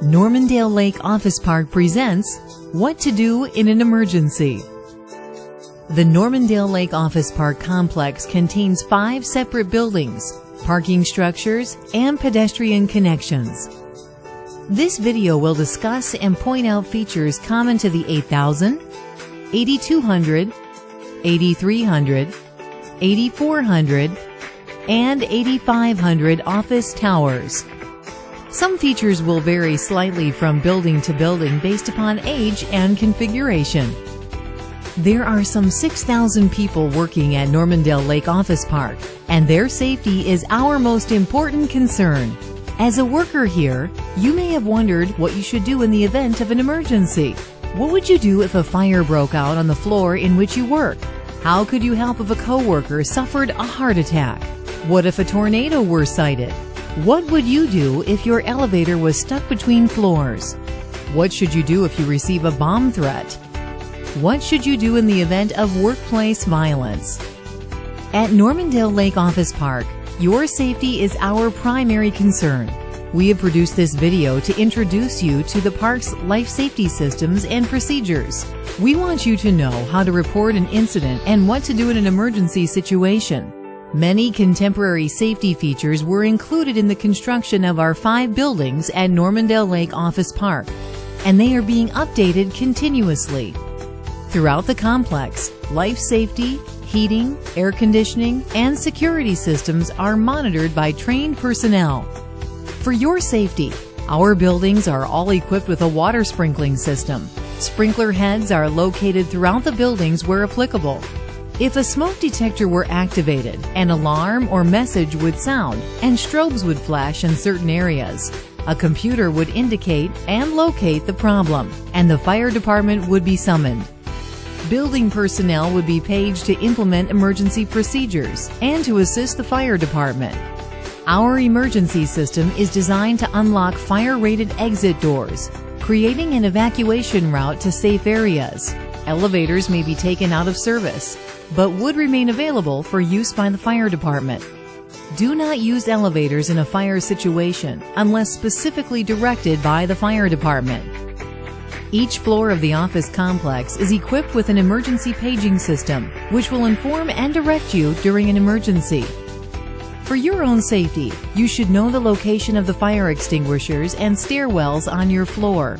Normandale Lake Office Park presents What to Do in an Emergency. The Normandale Lake Office Park complex contains 5 separate buildings, parking structures, and pedestrian connections. This video will discuss and point out features common to the 8000, 8200, 8300, 8400, and 8500 office towers. Some features will vary slightly from building to building based upon age and configuration. There are some 6,000 people working at Normandale Lake Office Park, and their safety is our most important concern. As a worker here, you may have wondered what you should do in the event of an emergency. What would you do if a fire broke out on the floor in which you work? How could you help if a coworker suffered a heart attack? What if a tornado were sighted? What would you do if your elevator was stuck between floors? What should you do if you receive a bomb threat? What should you do in the event of workplace violence? At Normandale Lake Office Park, your safety is our primary concern. We have produced this video to introduce you to the park's life safety systems and procedures. We want you to know how to report an incident and what to do in an emergency situation. Many contemporary safety features were included in the construction of our 5 buildings at Normandale Lake Office Park, and they are being updated continuously. Throughout the complex, life safety, heating, air conditioning, and security systems are monitored by trained personnel. For your safety, our buildings are all equipped with a water sprinkling system. Sprinkler heads are located throughout the buildings where applicable. If a smoke detector were activated, an alarm or message would sound and strobes would flash in certain areas. A computer would indicate and locate the problem, and the fire department would be summoned. Building personnel would be paged to implement emergency procedures and to assist the fire department. Our emergency system is designed to unlock fire-rated exit doors, creating an evacuation route to safe areas. Elevators may be taken out of service, but would remain available for use by the fire department. Do not use elevators in a fire situation unless specifically directed by the fire department. Each floor of the office complex is equipped with an emergency paging system, which will inform and direct you during an emergency. For your own safety, you should know the location of the fire extinguishers and stairwells on your floor.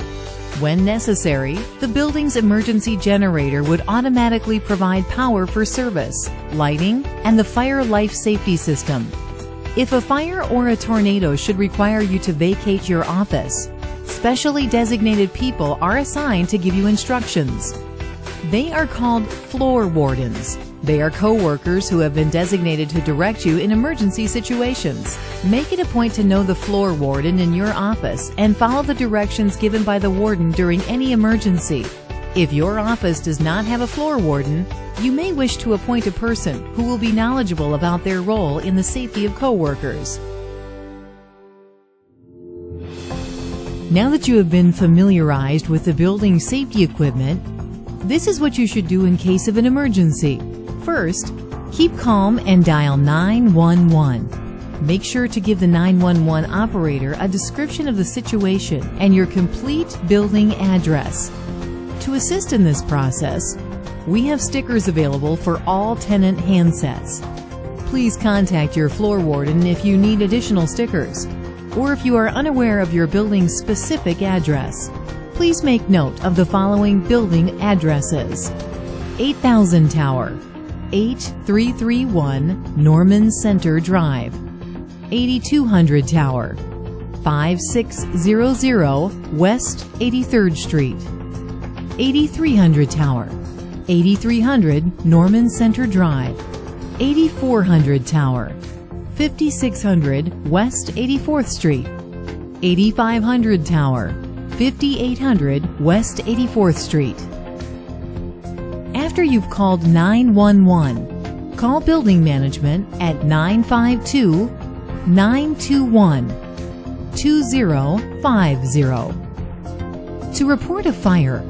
When necessary, the building's emergency generator would automatically provide power for service, lighting, and the fire life safety system. If a fire or a tornado should require you to vacate your office, specially designated people are assigned to give you instructions. They are called floor wardens. They are co-workers who have been designated to direct you in emergency situations. Make it a point to know the floor warden in your office and follow the directions given by the warden during any emergency. If your office does not have a floor warden, you may wish to appoint a person who will be knowledgeable about their role in the safety of co-workers. Now that you have been familiarized with the building safety equipment, this is what you should do in case of an emergency. First, keep calm and dial 911. Make sure to give the 911 operator a description of the situation and your complete building address. To assist in this process, we have stickers available for all tenant handsets. Please contact your floor warden if you need additional stickers, or if you are unaware of your building's specific address. Please make note of the following building addresses: 8000 Tower, 8331 Norman Center Drive; 8200 Tower, 5600 West 83rd Street; 8300 Tower, 8300 Norman Center Drive; 8400 Tower, 5600 West 84th Street; 8500 Tower, 5800 West 84th Street. After you've called 911, call building management at 952-921-2050. To report a fire,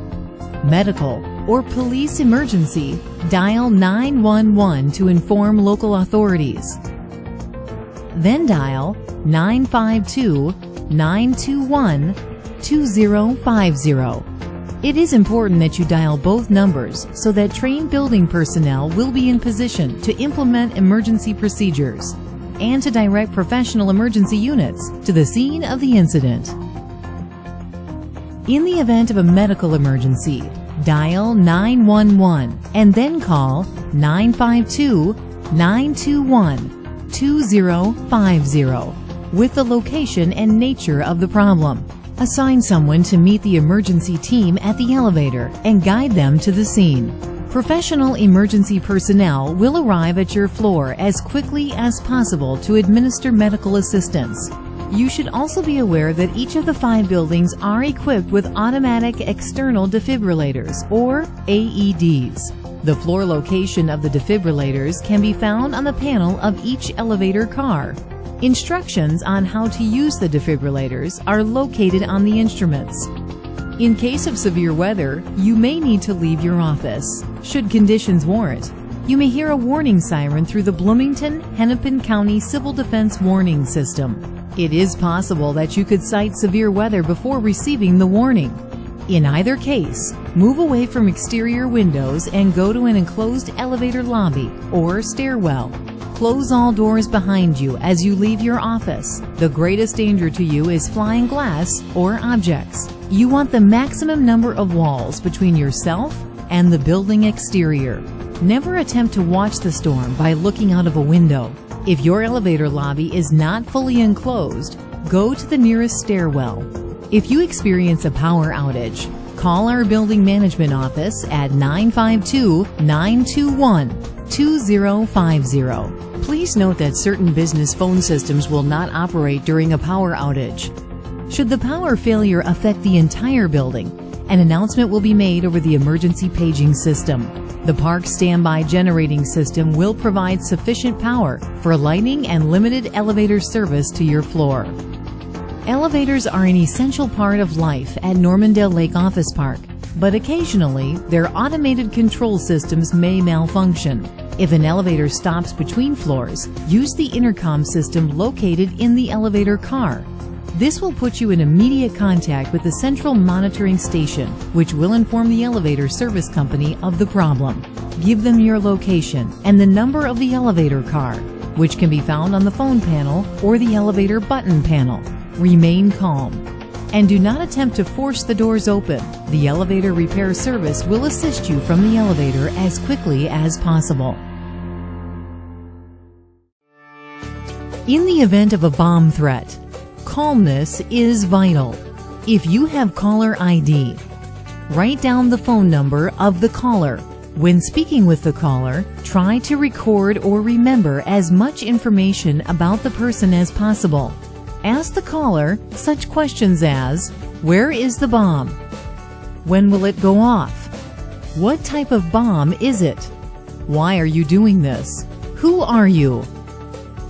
medical, or police emergency, dial 911 to inform local authorities. Then dial 952-921-2050 2050. It is important that you dial both numbers so that trained building personnel will be in position to implement emergency procedures and to direct professional emergency units to the scene of the incident. In the event of a medical emergency, dial 911 and then call 952-921-2050 with the location and nature of the problem. Assign someone to meet the emergency team at the elevator and guide them to the scene. Professional emergency personnel will arrive at your floor as quickly as possible to administer medical assistance. You should also be aware that each of the 5 buildings are equipped with automatic external defibrillators, or AEDs. The floor location of the defibrillators can be found on the panel of each elevator car. Instructions on how to use the defibrillators are located on the instruments. In case of severe weather, you may need to leave your office. Should conditions warrant, you may hear a warning siren through the Bloomington-Hennepin County Civil Defense Warning System. It is possible that you could cite severe weather before receiving the warning. In either case, move away from exterior windows and go to an enclosed elevator lobby or stairwell. Close all doors behind you as you leave your office. The greatest danger to you is flying glass or objects. You want the maximum number of walls between yourself and the building exterior. Never attempt to watch the storm by looking out of a window. If your elevator lobby is not fully enclosed, go to the nearest stairwell. If you experience a power outage, call our building management office at 952-921-2050. Please note that certain business phone systems will not operate during a power outage. Should the power failure affect the entire building, an announcement will be made over the emergency paging system. The park standby generating system will provide sufficient power for lighting and limited elevator service to your floor. Elevators are an essential part of life at Normandale Lake Office Park, but occasionally their automated control systems may malfunction. If an elevator stops between floors, use the intercom system located in the elevator car. This will put you in immediate contact with the central monitoring station, which will inform the elevator service company of the problem. Give them your location and the number of the elevator car, which can be found on the phone panel or the elevator button panel. Remain calm and do not attempt to force the doors open. The elevator repair service will assist you from the elevator as quickly as possible. In the event of a bomb threat, calmness is vital. If you have caller ID, write down the phone number of the caller. When speaking with the caller, try to record or remember as much information about the person as possible. Ask the caller such questions as, where is the bomb? When will it go off? What type of bomb is it? Why are you doing this? Who are you?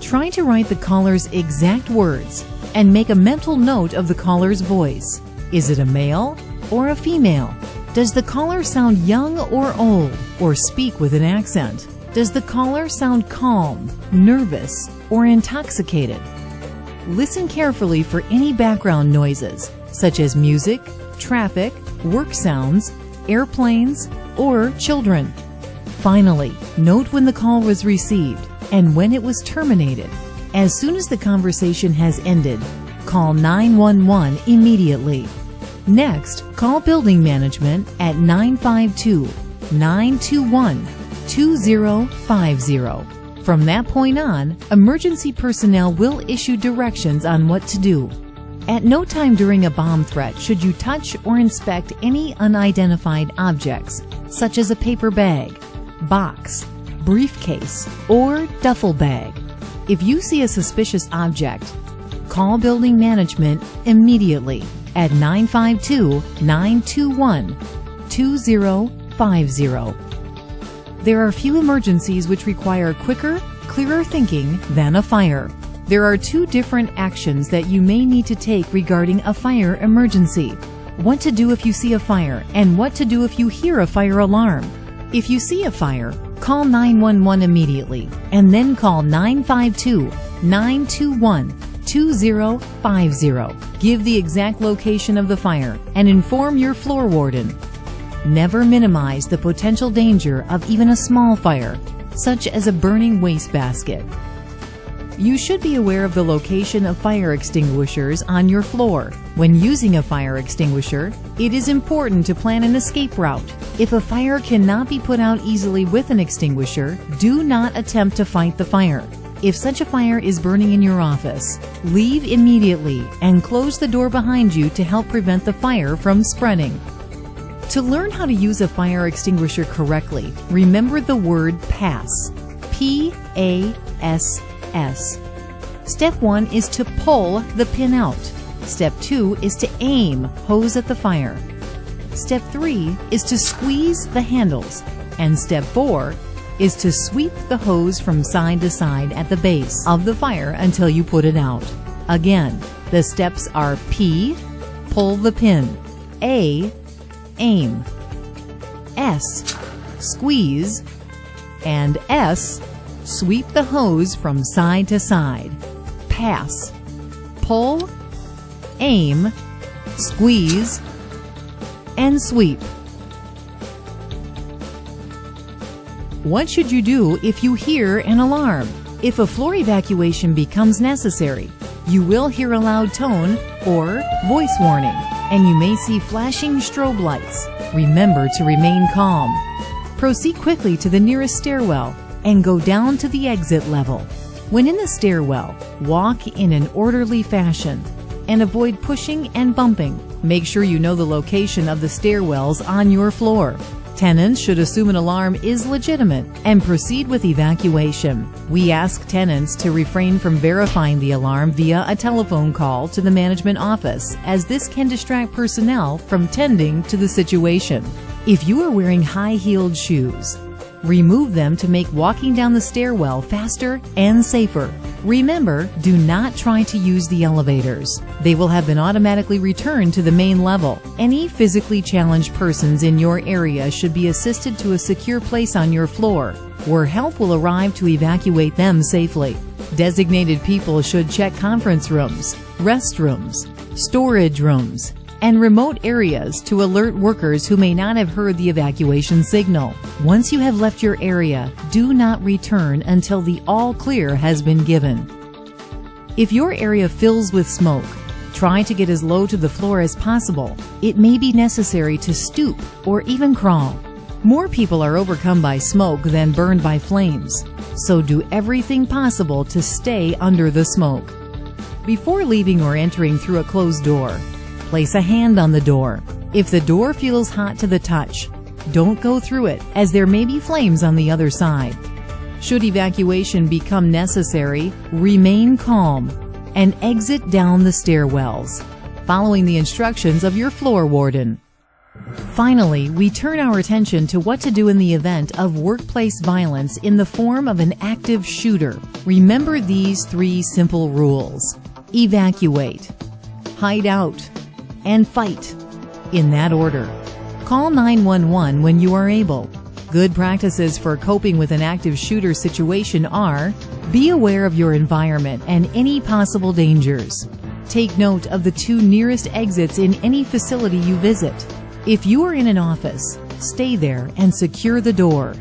Try to write the caller's exact words and make a mental note of the caller's voice. Is it a male or a female? Does the caller sound young or old or speak with an accent? Does the caller sound calm, nervous, or intoxicated? Listen carefully for any background noises, such as music, traffic, work sounds, airplanes, or children. Finally, note when the call was received and when it was terminated. As soon as the conversation has ended, call 911 immediately. Next, call building management at 952-921-2050. From that point on, emergency personnel will issue directions on what to do. At no time during a bomb threat should you touch or inspect any unidentified objects, such as a paper bag, box, briefcase, or duffel bag. If you see a suspicious object, call building management immediately at 952-921-2050. There are few emergencies which require quicker, clearer thinking than a fire. There are 2 different actions that you may need to take regarding a fire emergency. What to do if you see a fire and what to do if you hear a fire alarm. If you see a fire, call 911 immediately and then call 952-921 2050. Give the exact location of the fire and inform your floor warden. Never minimize the potential danger of even a small fire, such as a burning wastebasket. You should be aware of the location of fire extinguishers on your floor. When using a fire extinguisher, it is important to plan an escape route. If a fire cannot be put out easily with an extinguisher, do not attempt to fight the fire. If such a fire is burning in your office, leave immediately and close the door behind you to help prevent the fire from spreading. To learn how to use a fire extinguisher correctly, remember the word PASS. P-A-S-S. Step 1 is to pull the pin out. Step 2 is to aim hose at the fire. Step 3 is to squeeze the handles. And step 4 is to sweep the hose from side to side at the base of the fire until you put it out. Again, the steps are P, pull the pin, A, aim, S, squeeze, and S, sweep the hose from side to side. Pass, pull, aim, squeeze, and sweep. What should you do if you hear an alarm? If a floor evacuation becomes necessary, you will hear a loud tone or voice warning, and you may see flashing strobe lights. Remember to remain calm. Proceed quickly to the nearest stairwell and go down to the exit level. When in the stairwell, walk in an orderly fashion and avoid pushing and bumping. Make sure you know the location of the stairwells on your floor. Tenants should assume an alarm is legitimate and proceed with evacuation. We ask tenants to refrain from verifying the alarm via a telephone call to the management office, as this can distract personnel from tending to the situation. If you are wearing high-heeled shoes, remove them to make walking down the stairwell faster and safer. Remember, do not try to use the elevators. They will have been automatically returned to the main level. Any physically challenged persons in your area should be assisted to a secure place on your floor, where help will arrive to evacuate them safely. Designated people should check conference rooms, restrooms, storage rooms, and remote areas to alert workers who may not have heard the evacuation signal. Once you have left your area, do not return until the all clear has been given. If your area fills with smoke, try to get as low to the floor as possible. It may be necessary to stoop or even crawl. More people are overcome by smoke than burned by flames, so do everything possible to stay under the smoke. Before leaving or entering through a closed door, place a hand on the door. If the door feels hot to the touch, don't go through it, as there may be flames on the other side. Should evacuation become necessary, remain calm and exit down the stairwells, following the instructions of your floor warden. Finally, we turn our attention to what to do in the event of workplace violence in the form of an active shooter. Remember these 3 simple rules: evacuate, hide out, and fight, in that order. Call 911 when you are able. Good practices for coping with an active shooter situation are: be aware of your environment and any possible dangers. Take note of the 2 nearest exits in any facility you visit. If you are in an office, stay there and secure the door.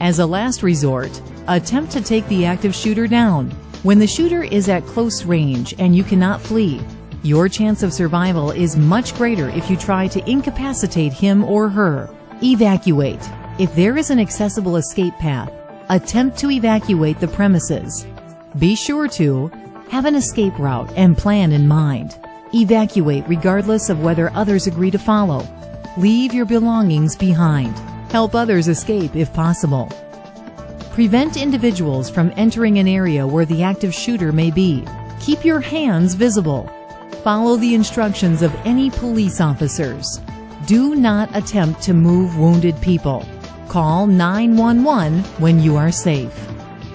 As a last resort, attempt to take the active shooter down. When the shooter is at close range and you cannot flee, your chance of survival is much greater if you try to incapacitate him or her. Evacuate. If there is an accessible escape path, attempt to evacuate the premises. Be sure to have an escape route and plan in mind. Evacuate regardless of whether others agree to follow. Leave your belongings behind. Help others escape if possible. Prevent individuals from entering an area where the active shooter may be. Keep your hands visible. Follow the instructions of any police officers. Do not attempt to move wounded people. Call 911 when you are safe.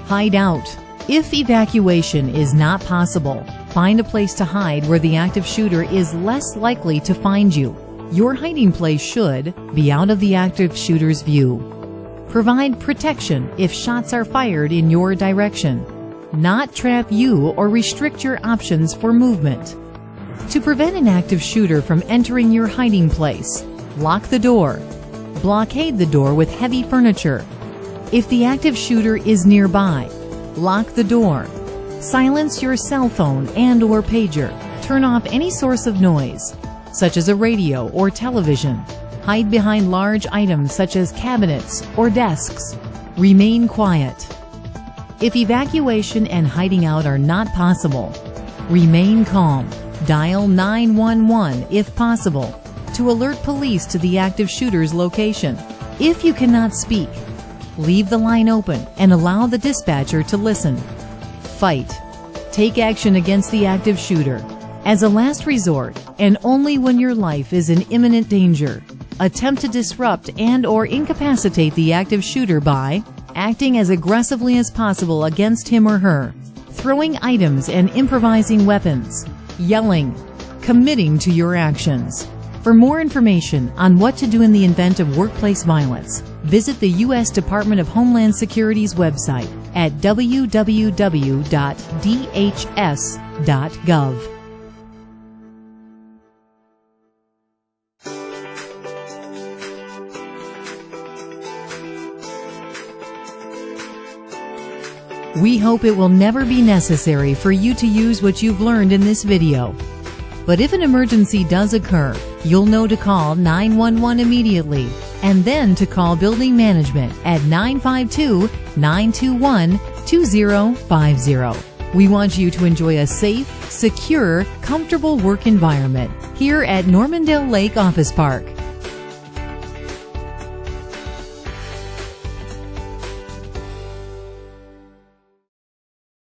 Hide out. If evacuation is not possible, find a place to hide where the active shooter is less likely to find you. Your hiding place should be out of the active shooter's view. Provide protection if shots are fired in your direction. not trap you or restrict your options for movement. To prevent an active shooter from entering your hiding place, lock the door. Blockade the door with heavy furniture. If the active shooter is nearby, lock the door. Silence your cell phone and/or pager. Turn off any source of noise, such as a radio or television. Hide behind large items such as cabinets or desks. Remain quiet. If evacuation and hiding out are not possible, remain calm. Dial 911 if possible to alert police to the active shooter's location. If you cannot speak, leave the line open and allow the dispatcher to listen. Fight. Take action against the active shooter as a last resort and only when your life is in imminent danger. Attempt to disrupt and/or incapacitate the active shooter by acting as aggressively as possible against him or her, throwing items and improvising weapons, yelling, committing to your actions. For more information on what to do in the event of workplace violence, visit the U.S. Department of Homeland Security's website at www.dhs.gov. We hope it will never be necessary for you to use what you've learned in this video. But if an emergency does occur, you'll know to call 911 immediately and then to call building management at 952-921-2050. We want you to enjoy a safe, secure, comfortable work environment here at Normandale Lake Office Park.